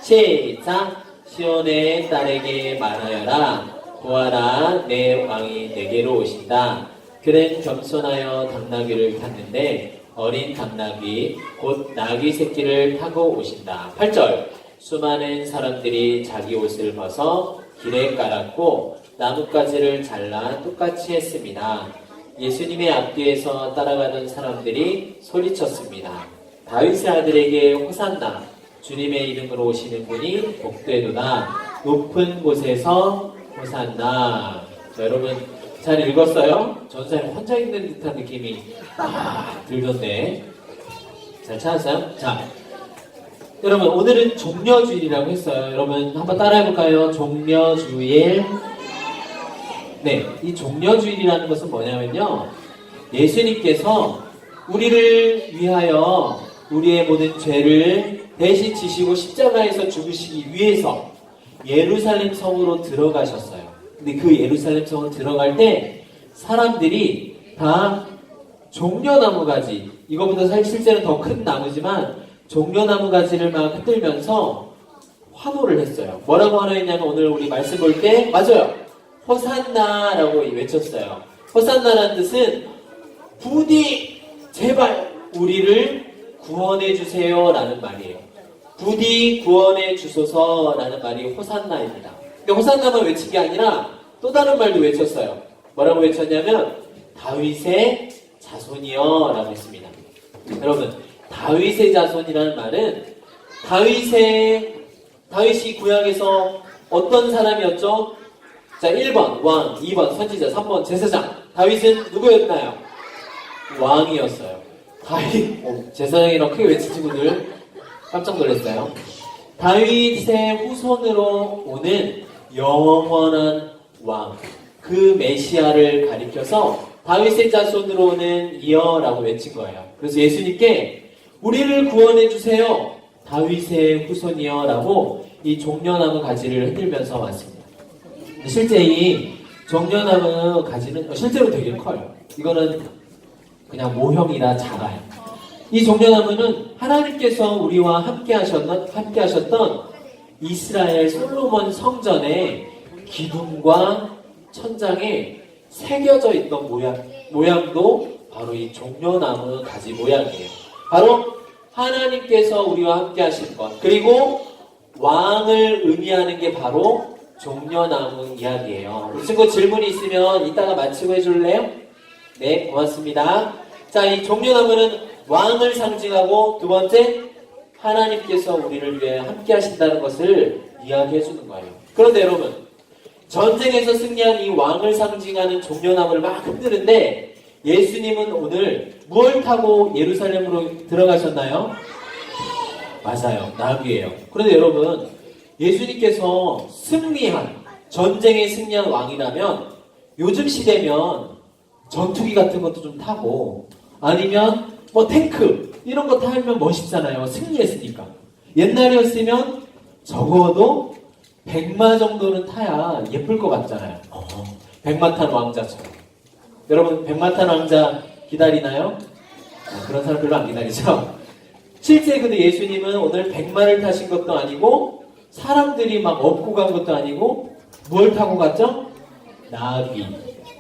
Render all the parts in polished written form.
시작. 시온의 딸에게 말하여라. 보아라, 내 왕이 내게로 오신다. 그는 겸손하여 당나귀를 탔는데 어린 당나귀 곧 나귀 새끼를 타고 오신다. 8절. 수많은 사람들이 자기 옷을 벗어 길에 깔았고 나뭇가지를 잘라 똑같이 했습니다. 예수님의 앞뒤에서 따라가는 사람들이 소리쳤습니다. 다윗의 아들에게 호산나. 주님의 이름으로 오시는 분이 복되도다. 높은 곳에서 호산나. 자, 여러분 잘 읽었어요? 전사에 혼자 읽는 듯한 느낌이 들던데 잘 찾았어요? 자, 여러분 오늘은 종려주일이라고 했어요. 여러분 한번 따라해볼까요? 종려주일. 네, 이 종려주일이라는 것은 뭐냐면요, 예수님께서 우리를 위하여 우리의 모든 죄를 대신 지시고 십자가에서 죽으시기 위해서 예루살렘 성으로 들어가셨어요. 근데 그 예루살렘 성으로 들어갈 때 사람들이 다 종려나무 가지, 이거보다 사실 실제는 더 큰 나무지만 종려나무 가지를 막 흔들면서 환호를 했어요. 뭐라고 환호했냐면 오늘 우리 말씀 볼 때 맞아요. 호산나라고 외쳤어요. 호산나라는 뜻은 부디 제발 우리를 구원해 주세요 라는 말이에요. 부디 구원해 주소서 라는 말이 호산나입니다. 근데 호산나만 외친 게 아니라 또 다른 말도 외쳤어요. 뭐라고 외쳤냐면 다윗의 자손이여 라고 했습니다. 여러분, 다윗의 자손이라는 말은 다윗이 구약에서 어떤 사람이었죠? 자, 1번 왕, 2번 선지자, 3번 제사장. 다윗은 누구였나요? 왕이었어요. 다윗, 제사장이라고 크게 외친 친구들 깜짝 놀랐어요. 다윗의 후손으로 오는 영원한 왕, 그 메시아를 가리켜서 다윗의 자손으로 오는 이여라고 외친 거예요. 그래서 예수님께 우리를 구원해 주세요, 다윗의 후손이여 라고 이 종려나무 가지를 흔들면서 왔습니다. 실제 이 종려나무 가지는 실제로 되게 커요. 이거는 그냥 모형이라 작아요. 이 종려나무는 하나님께서 우리와 함께 하셨던 이스라엘 솔로몬 성전의 기둥과 천장에 새겨져 있던 모양도 바로 이 종려나무 가지 모양이에요. 바로 하나님께서 우리와 함께 하신 것, 그리고 왕을 의미하는 게 바로 종려나무 이야기예요. 이 친구 질문이 있으면 이따가 마치고 해줄래요? 네, 고맙습니다. 자, 이 종려나무는 왕을 상징하고 두 번째, 하나님께서 우리를 위해 함께 하신다는 것을 이야기해 주는 거예요. 그런데 여러분, 전쟁에서 승리한 이 왕을 상징하는 종려나무를 막 흔드는데 예수님은 오늘 무엇을 타고 예루살렘으로 들어가셨나요? 맞아요, 나귀예요. 그런데 여러분, 예수님께서 전쟁에 승리한 왕이라면 요즘 시대면 전투기 같은 것도 좀 타고 아니면 뭐 탱크 이런 거 타면 멋있잖아요. 승리했으니까. 옛날이었으면 적어도 100마 정도는 타야 예쁠 것 같잖아요. 100마 탄 왕자처럼. 여러분 100마 탄 왕자 기다리나요? 그런 사람 별로 안 기다리죠? 실제 근데 예수님은 오늘 100마를 타신 것도 아니고 사람들이 막 업고 간 것도 아니고 뭘 타고 갔죠? 나귀.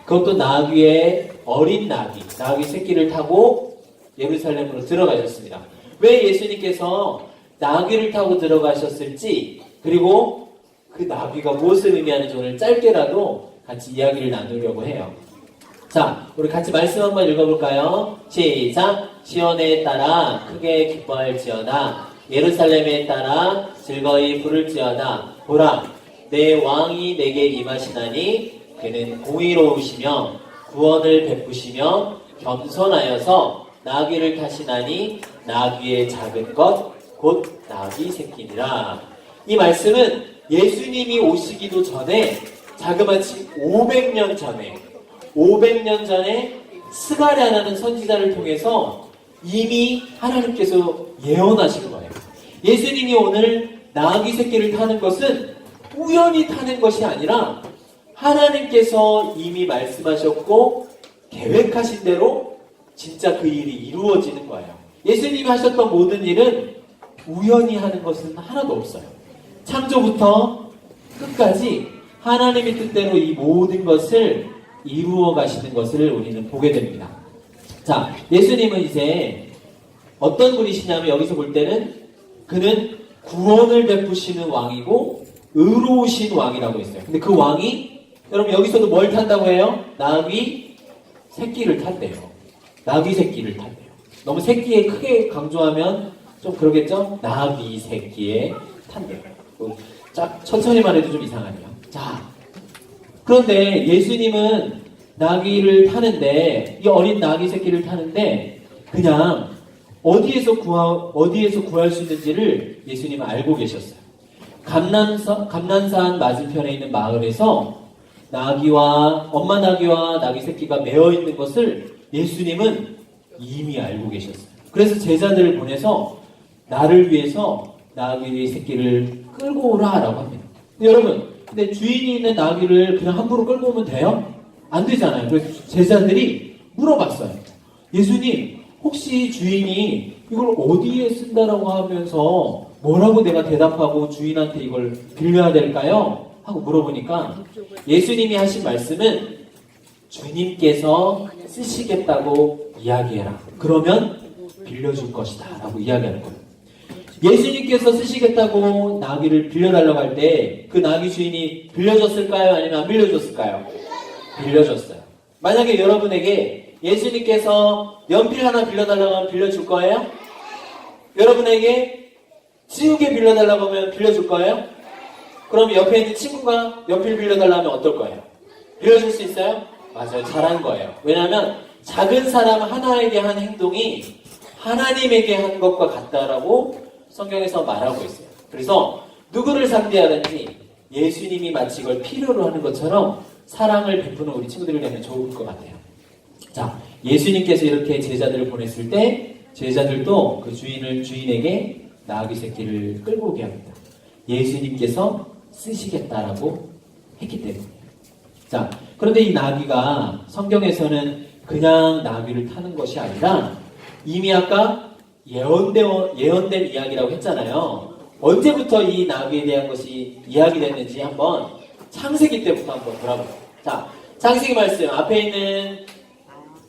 그것도 나귀의 어린 나귀 새끼를 타고 예루살렘으로 들어가셨습니다. 왜 예수님께서 나귀를 타고 들어가셨을지, 그리고 그 나귀가 무엇을 의미하는지 오늘 짧게라도 같이 이야기를 나누려고 해요. 자, 우리 같이 말씀 한번 읽어볼까요? 시작! 시온에 따라 크게 기뻐할지어다. 예루살렘에 따라 즐거이 부를지어다. 보라, 내 왕이 내게 임하시나니 그는 공의로우시며 구원을 베푸시며 겸손하여서 나귀를 타시나니 나귀의 작은 것 곧 나귀 새끼니라. 이 말씀은 예수님이 오시기도 전에 자그마치 500년 전에 스가랴라는 선지자를 통해서 이미 하나님께서 예언하신 거예요. 예수님이 오늘 나귀 새끼를 타는 것은 우연히 타는 것이 아니라 하나님께서 이미 말씀하셨고 계획하신 대로 진짜 그 일이 이루어지는 거예요. 예수님이 하셨던 모든 일은 우연히 하는 것은 하나도 없어요. 창조부터 끝까지 하나님의 뜻대로 이 모든 것을 이루어 가시는 것을 우리는 보게 됩니다. 자, 예수님은 이제 어떤 분이시냐면 여기서 볼 때는 그는 구원을 베푸시는 왕이고 의로우신 왕이라고 했어요. 근데 그 왕이 여러분 여기서도 뭘 탄다고 해요? 나귀 새끼를 탄대요. 나귀 새끼를 탄대요. 너무 새끼에 크게 강조하면 좀 그러겠죠? 나귀 새끼에 탄대요. 짝 천천히만 해도 좀 이상하네요. 자, 그런데 예수님은 나귀를 타는데 이 어린 나귀 새끼를 타는데 그냥 어디에서 구할 수 있는지를 예수님은 알고 계셨어요. 감난산 맞은편에 있는 마을에서 엄마 나귀와 나귀 새끼가 매어 있는 것을 예수님은 이미 알고 계셨어요. 그래서 제자들을 보내서 나를 위해서 나귀 새끼를 끌고 오라라고 합니다. 여러분, 근데 주인이 있는 나귀를 그냥 함부로 끌고 오면 돼요? 안 되잖아요. 그래서 제자들이 물어봤어요. 예수님, 혹시 주인이 이걸 어디에 쓴다라고 하면서 뭐라고 내가 대답하고 주인한테 이걸 빌려야 될까요? 하고 물어보니까 예수님이 하신 말씀은 주님께서 쓰시겠다고 이야기해라. 그러면 빌려줄 것이다. 라고 이야기하는 거예요. 예수님께서 쓰시겠다고 나귀를 빌려달라고 할 때 그 나귀 주인이 빌려줬을까요? 아니면 안 빌려줬을까요? 빌려줬어요. 만약에 여러분에게 예수님께서 연필 하나 빌려달라고 하면 빌려줄 거예요? 여러분에게 지우개 빌려달라고 하면 빌려줄 거예요? 그럼 옆에 있는 친구가 연필 빌려달라고 하면 어떨 거예요? 빌려줄 수 있어요? 맞아요. 잘한 거예요. 왜냐하면 작은 사람 하나에게 한 행동이 하나님에게 한 것과 같다라고 성경에서 말하고 있어요. 그래서 누구를 상대하든지 예수님이 마치 이걸 필요로 하는 것처럼 사랑을 베푸는 우리 친구들이 되면 좋을 것 같아요. 자, 예수님께서 이렇게 제자들을 보냈을 때 제자들도 그 주인에게 나귀 새끼를 끌고 오게 합니다. 예수님께서 쓰시겠다라고 했기 때문이에요. 자, 그런데 이 나귀가 성경에서는 그냥 나귀를 타는 것이 아니라 이미 아까 예언된 이야기라고 했잖아요. 언제부터 이 나귀에 대한 것이 이야기됐는지 한번 창세기 때부터 한번 돌아볼게요. 자, 창세기 말씀 앞에 있는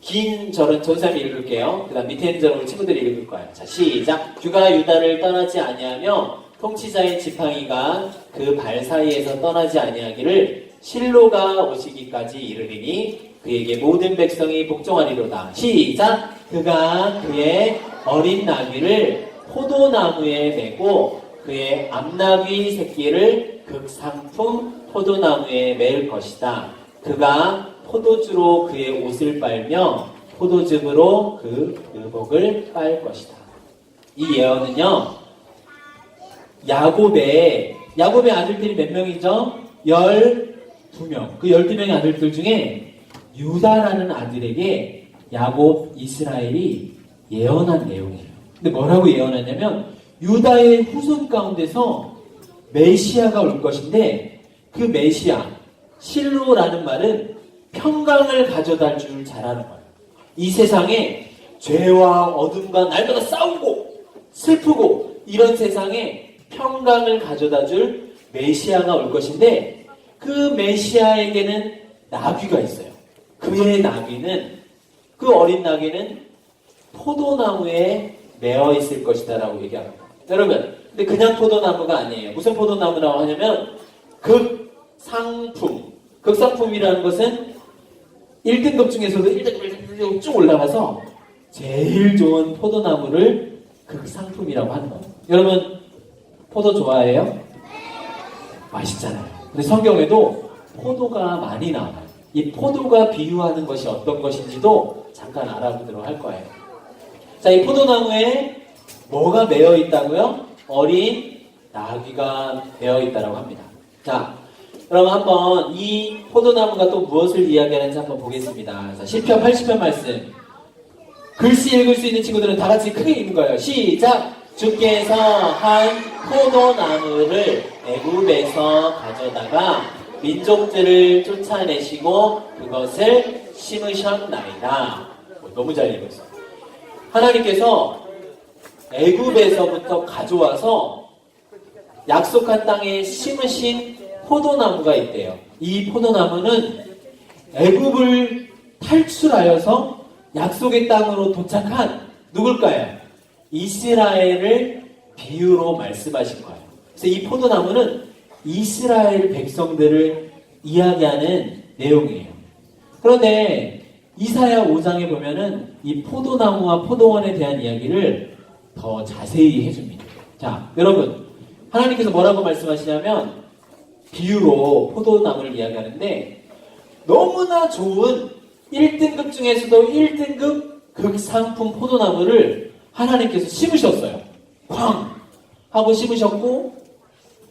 긴 전사님 읽을게요. 그 다음 밑에 있는 절은 우리 친구들이 읽을 거예요. 자, 시작. 규가 유다를 떠나지 아니하며 통치자인 지팡이가 그 발 사이에서 떠나지 아니하기를 실로가 오시기까지 이르리니 그에게 모든 백성이 복종하리로다. 시작. 그가 그의 어린 나귀를 포도나무에 메고 그의 암나귀 새끼를 극상품 포도나무에 맬 것이다. 그가 포도주로 그의 옷을 빨며 포도즙으로 그 의복을 빨 것이다. 이 예언은요, 야곱의 아들들이 몇 명이죠? 12명. 그 12명의 아들들 중에 유다라는 아들에게 야곱 이스라엘이 예언한 내용이에요. 근데 뭐라고 예언하냐면 유다의 후손 가운데서 메시아가 올 것인데 그 메시아, 실로라는 말은 평강을 가져다 줄 자라는 거예요. 이 세상에 죄와 어둠과 날마다 싸우고 슬프고 이런 세상에 평강을 가져다 줄 메시아가 올 것인데 그 메시아에게는 나귀가 있어요. 그의 나귀는, 그 어린 나귀는 포도나무에 매어 있을 것이다 라고 얘기합니다. 여러분, 근데 그냥 포도나무가 아니에요. 무슨 포도나무라고 하냐면 극상품이라는 것은 1등급 중에서도 1등급 쭉 올라가서 제일 좋은 포도나무를 극상품이라고 하는 거예요. 여러분, 포도 좋아해요? 맛있잖아요. 근데 성경에도 포도가 많이 나와요. 이 포도가 비유하는 것이 어떤 것인지도 잠깐 알아보도록 할 거예요. 자, 이 포도나무에 뭐가 매어 있다고요? 어린 나귀가 매어 있다고 합니다. 자, 그럼 한번 이 포도나무가 또 무엇을 이야기하는지 한번 보겠습니다. 자, 시편 80편 말씀. 글씨 읽을 수 있는 친구들은 다 같이 크게 읽는 거예요. 시작! 주께서 한 포도나무를 애굽에서 가져다가 민족들을 쫓아내시고 그것을 심으셨나이다. 너무 잘 읽었어요. 하나님께서 애굽에서부터 가져와서 약속한 땅에 심으신 포도나무가 있대요. 이 포도나무는 애굽을 탈출하여서 약속의 땅으로 도착한 누굴까요? 이스라엘을 비유로 말씀하신 거예요. 그래서 이 포도나무는 이스라엘 백성들을 이야기하는 내용이에요. 그런데 이사야 5장에 보면은 이 포도나무와 포도원에 대한 이야기를 더 자세히 해줍니다. 자, 여러분, 하나님께서 뭐라고 말씀하시냐면 비유로 포도나무를 이야기하는데 너무나 좋은 1등급 중에서도 1등급 극상품 포도나무를 하나님께서 심으셨어요. 쾅! 하고 심으셨고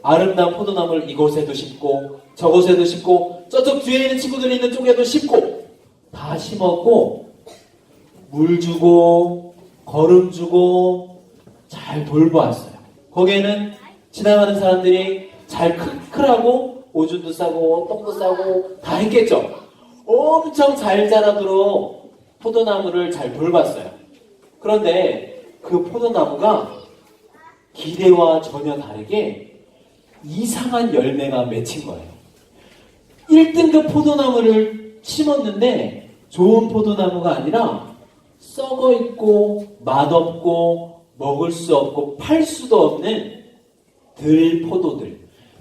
아름다운 포도나무를 이곳에도 심고 저곳에도 심고 저쪽 뒤에 있는 친구들이 있는 쪽에도 심고 다 심었고 물 주고 거름 주고 잘 돌보았어요. 거기에는 지나가는 사람들이 잘 크크라고 오줌도 싸고 똥도 싸고 다 했겠죠. 엄청 잘 자라도록 포도나무를 잘 돌봤어요. 그런데 그 포도나무가 기대와 전혀 다르게 이상한 열매가 맺힌 거예요. 1등급 포도나무를 심었는데 좋은 포도나무가 아니라 썩어 있고 맛없고 먹을 수 없고 팔 수도 없는 들포도들,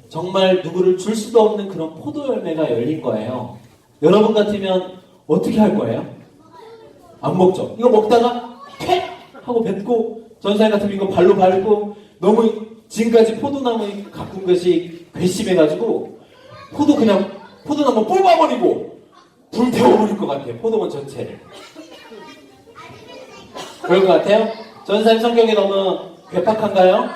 정말 누구를 줄 수도 없는 그런 포도 열매가 열린 거예요. 여러분 같으면 어떻게 할 거예요? 안 먹죠. 이거 먹다가 쾌! 하고 뱉고 전사님 같으면 이거 발로 밟고 너무 지금까지 포도나무에 가꾼 것이 괘씸해가지고 포도나무 뽑아버리고 불태워버릴 것 같아요. 포도원 전체를. 그럴 것 같아요? 전사님 성격이 너무 괴팍한가요?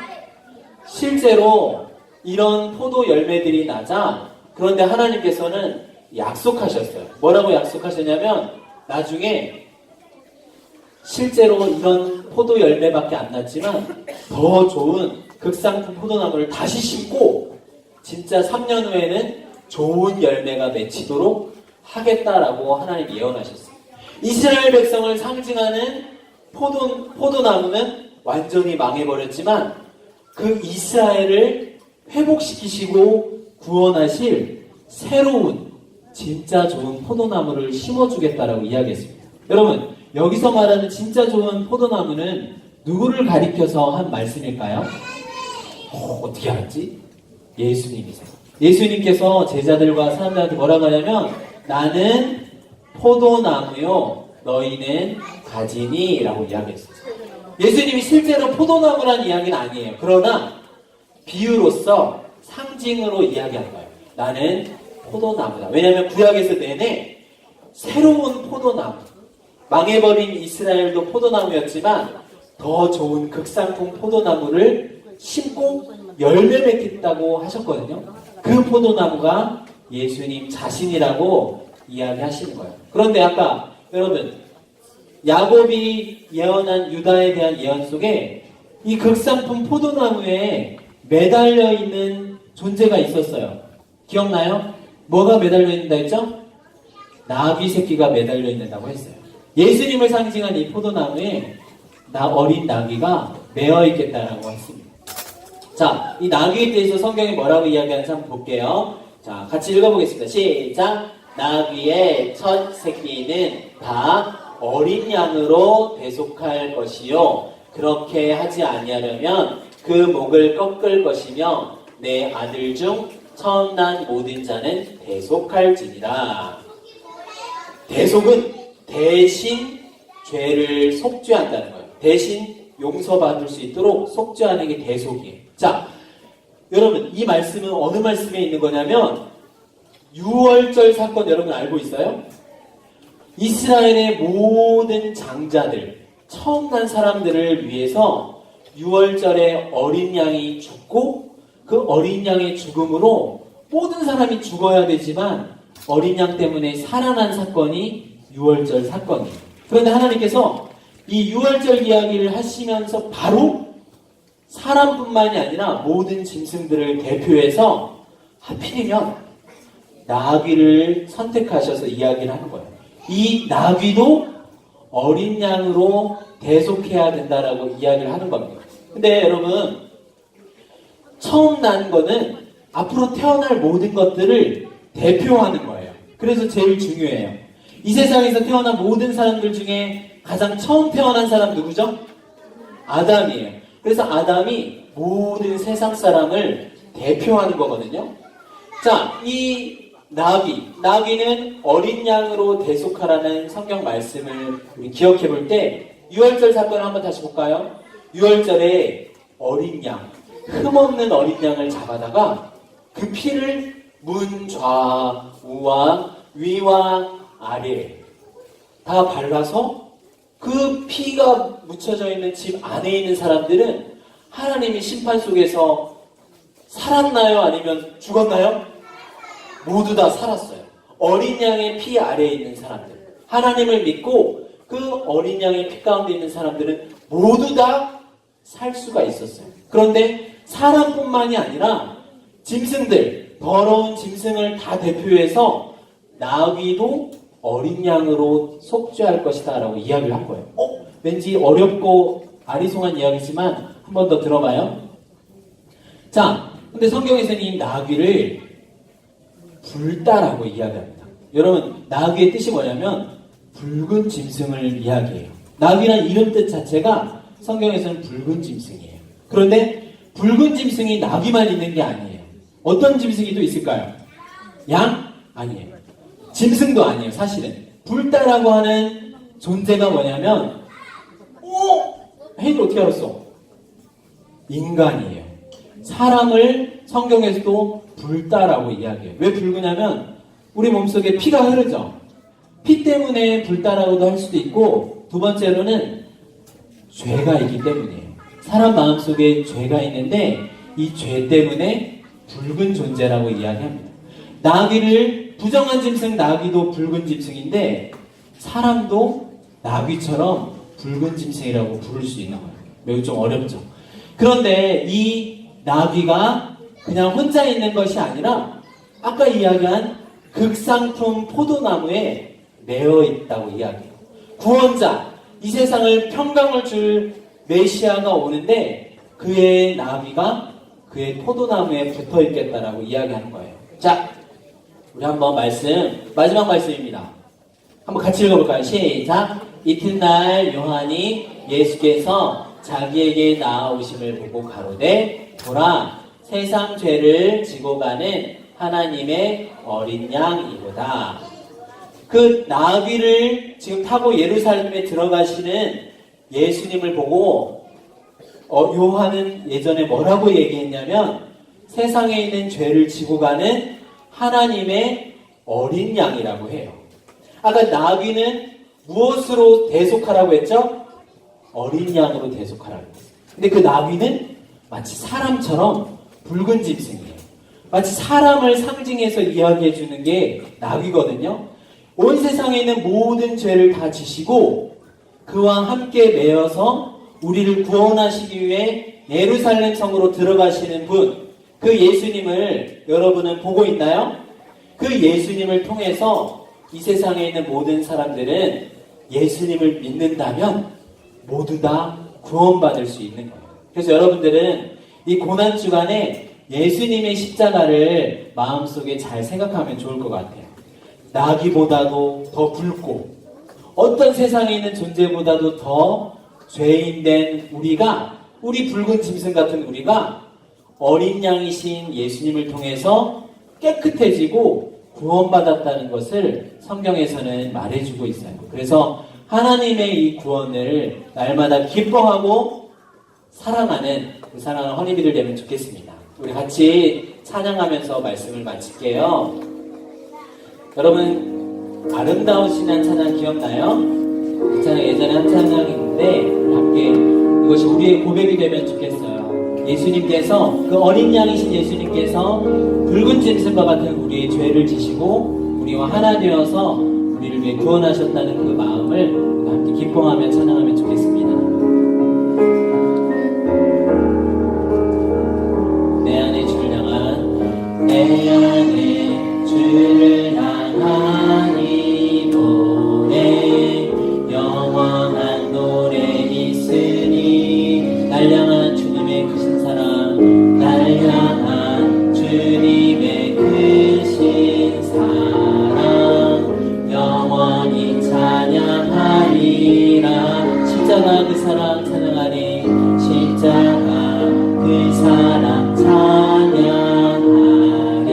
실제로 이런 포도 열매들이 나자 그런데 하나님께서는 약속하셨어요. 뭐라고 약속하셨냐면 나중에 실제로 이런 포도 열매밖에 안 났지만 더 좋은 극상품 포도나무를 다시 심고 진짜 3년 후에는 좋은 열매가 맺히도록 하겠다라고 하나님 예언하셨어요. 이스라엘 백성을 상징하는 포도나무는 완전히 망해버렸지만 그 이스라엘을 회복시키시고 구원하실 새로운 진짜 좋은 포도나무를 심어주겠다라고 이야기했습니다. 여러분, 여기서 말하는 진짜 좋은 포도나무는 누구를 가리켜서 한 말씀일까요? 어떻게 알았지? 예수님이세요. 예수님께서 제자들과 사람들한테 뭐라고 하냐면 나는 포도나무요 너희는 가지니 라고 이야기했어요. 예수님이 실제로 포도나무라는 이야기는 아니에요. 그러나 비유로서 상징으로 이야기한 거예요. 나는 포도나무다. 왜냐하면 구약에서 내내 새로운 포도나무, 망해버린 이스라엘도 포도나무였지만 더 좋은 극상품 포도나무를 심고 열매 맺겠다고 하셨거든요. 그 포도나무가 예수님 자신이라고 이야기하시는 거예요. 그런데 아까 여러분 야곱이 예언한 유다에 대한 예언 속에 이 극상품 포도나무에 매달려 있는 존재가 있었어요. 기억나요? 뭐가 매달려 있는다 했죠? 나귀 새끼가 매달려 있는다고 했어요. 예수님을 상징한 이 포도나무에 어린 나귀가 매어 있겠다라고 했습니다. 자, 이 나귀에 대해서 성경이 뭐라고 이야기하는지 한번 볼게요. 자, 같이 읽어보겠습니다. 시작! 나귀의 첫 새끼는 다 어린 양으로 대속할 것이요. 그렇게 하지 아니하려면 그 목을 꺾을 것이며 내 아들 중 처음 난 모든 자는 대속할지니라. 대속은 대신 죄를 속죄한다는 거예요. 대신 용서받을 수 있도록 속죄하는 게 대속이에요. 자, 여러분 이 말씀은 어느 말씀에 있는 거냐면 유월절 사건 여러분 알고 있어요? 이스라엘의 모든 장자들, 처음 난 사람들을 위해서 유월절에 어린 양이 죽고 그 어린 양의 죽음으로 모든 사람이 죽어야 되지만 어린 양 때문에 살아난 사건이 유월절 사건이에요. 그런데 하나님께서 이 유월절 이야기를 하시면서 바로 사람뿐만이 아니라 모든 짐승들을 대표해서 하필이면 나귀를 선택하셔서 이야기를 하는 거예요. 이 나귀도 어린 양으로 대속해야 된다라고 이야기를 하는 겁니다. 근데 여러분 처음 난 거는 앞으로 태어날 모든 것들을 대표하는 거예요. 그래서 제일 중요해요. 이 세상에서 태어난 모든 사람들 중에 가장 처음 태어난 사람 누구죠? 아담이에요. 그래서 아담이 모든 세상 사람을 대표하는 거거든요. 자, 이 나귀는 어린 양으로 대속하라는 성경 말씀을 우리 기억해 볼 때 유월절 사건을 한번 다시 볼까요? 유월절에 어린 양, 흠없는 어린 양을 잡아다가 그 피를 문 좌우와 위와 아래 다 발라서 그 피가 묻혀져 있는 집 안에 있는 사람들은 하나님의 심판 속에서 살았나요? 아니면 죽었나요? 모두 다 살았어요. 어린 양의 피 아래에 있는 사람들, 하나님을 믿고 그 어린 양의 피 가운데 있는 사람들은 모두 다 살 수가 있었어요. 그런데 사람뿐만이 아니라 짐승들, 더러운 짐승을 다 대표해서 나귀도 어린 양으로 속죄할 것이다 라고 이야기를 한 거예요. 왠지 어렵고 아리송한 이야기지만 한 번 더 들어봐요. 자, 근데 성경에서는 이 나귀를 불다라고 이야기합니다. 여러분, 나귀의 뜻이 뭐냐면 붉은 짐승을 이야기해요. 나귀란 이름 뜻 자체가 성경에서는 붉은 짐승이에요. 그런데 붉은 짐승이 나귀만 있는 게 아니에요. 어떤 짐승이 또 있을까요? 양? 아니에요. 짐승도 아니에요. 사실은 불다라고 하는 존재가 뭐냐면 헤이들 어떻게 알았어? 인간이에요. 사람을 성경에서도 불다라고 이야기해요. 왜 붉으냐면 우리 몸속에 피가 흐르죠. 피 때문에 불다라고도 할 수도 있고, 두 번째로는 죄가 있기 때문이에요. 사람 마음속에 죄가 있는데 이 죄 때문에 붉은 존재라고 이야기합니다. 나귀를, 부정한 짐승 나귀도 붉은 짐승인데 사람도 나귀처럼 붉은 짐승이라고 부를 수 있는 거예요. 매우 좀 어렵죠. 그런데 이 나귀가 그냥 혼자 있는 것이 아니라 아까 이야기한 극상품 포도나무에 매어 있다고 이야기해요. 구원자, 이 세상을 평강을 줄 메시아가 오는데 그의 나귀가 그의 포도나무에 붙어 있겠다라고 이야기하는 거예요. 자, 우리 한번 마지막 말씀입니다. 한번 같이 읽어볼까요? 시작! 이튿날 요한이 예수께서 자기에게 나아오심을 보고 가로되 보라, 세상 죄를 지고 가는 하나님의 어린 양이로다. 그 나귀를 지금 타고 예루살렘에 들어가시는 예수님을 보고 요한은 예전에 뭐라고 얘기했냐면 세상에 있는 죄를 지고 가는 하나님의 어린 양이라고 해요. 아까 나귀는 무엇으로 대속하라고 했죠? 어린 양으로 대속하라고 했어요. 근데 그 나귀는 마치 사람처럼 붉은 짐승이에요. 마치 사람을 상징해서 이야기해 주는 게 나귀거든요. 온 세상에 있는 모든 죄를 다 지시고 그와 함께 매어서 우리를 구원하시기 위해 예루살렘 성으로 들어가시는 분, 그 예수님을 여러분은 보고 있나요? 그 예수님을 통해서 이 세상에 있는 모든 사람들은 예수님을 믿는다면 모두 다 구원받을 수 있는 거예요. 그래서 여러분들은 이 고난주간에 예수님의 십자가를 마음속에 잘 생각하면 좋을 것 같아요. 나귀보다도 더 붉고 어떤 세상에 있는 존재보다도 더 죄인된 우리 붉은 짐승 같은 우리가 어린 양이신 예수님을 통해서 깨끗해지고 구원받았다는 것을 성경에서는 말해주고 있어요. 그래서 하나님의 이 구원을 날마다 기뻐하고 사랑하는 그 사랑하는 허니비들 되면 좋겠습니다. 우리 같이 찬양하면서 말씀을 마칠게요. 여러분, 아름다우신 찬양 기억나요? 그 찬양 예전에 한 찬양이 있는데 함께 이것이 우리의 고백이 되면 좋겠어요. 예수님께서, 그 어린 양이신 예수님께서 붉은 짐승과 같은 우리의 죄를 지시고 우리와 하나 되어서 우리를 위해 구원하셨다는 그 마음을 함께 기뻐하며 찬양하면 좋겠습니다. 내 안에 주를 향한, 내 안에 주를 향한 이 노래, 영원한 노래 있으니 날 향한 주님의 크신 사랑, 날 향한 주님의 크신 사랑 영원히 찬양하리라. 십자가 그 사랑 찬양하리. 십자가 그 사랑 찬양하리.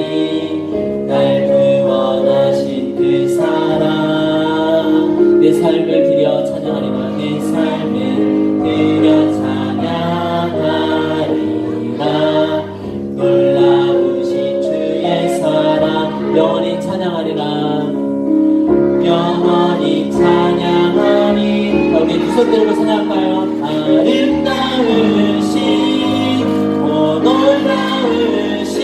날 구원하신 그 사랑 내 삶을 드려 찬양하리라. 내 삶을 드려 찬양하리라. 놀라우신 주의 사랑 영원히 찬양하리라. 영원히 찬양하리. 우리 두 손 들고 찬양할까요? 아름다우신 오 놀라우신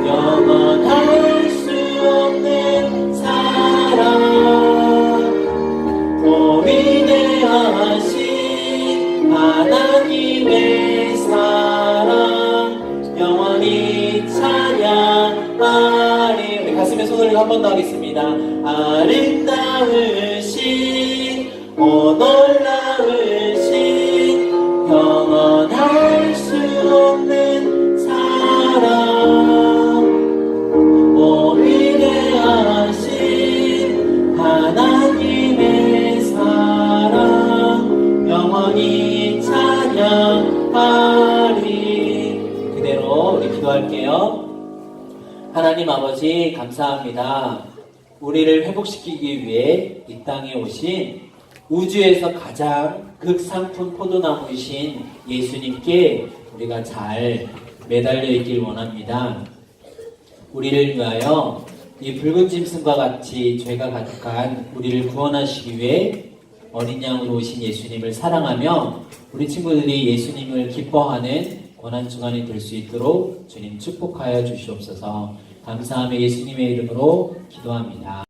영원할 수 없는 사랑 오 위대하신 하나님의 사랑 영원히 찬양하리. 우리 가슴에 손을 한 번 더 하겠습니다. 아름다우신 오 놀라우신 영원할 수 없는 사랑 오 위대하신 하나님의 사랑 영원히 찬양하리. 그대로 우리 기도할게요. 하나님 아버지 감사합니다. 우리를 회복시키기 위해 이 땅에 오신 우주에서 가장 극상품 포도나무이신 예수님께 우리가 잘 매달려 있길 원합니다. 우리를 위하여 이 붉은 짐승과 같이 죄가 가득한 우리를 구원하시기 위해 어린 양으로 오신 예수님을 사랑하며 우리 친구들이 예수님을 기뻐하는 고난주간이 될 수 있도록 주님 축복하여 주시옵소서. 감사하며 예수님의 이름으로 기도합니다.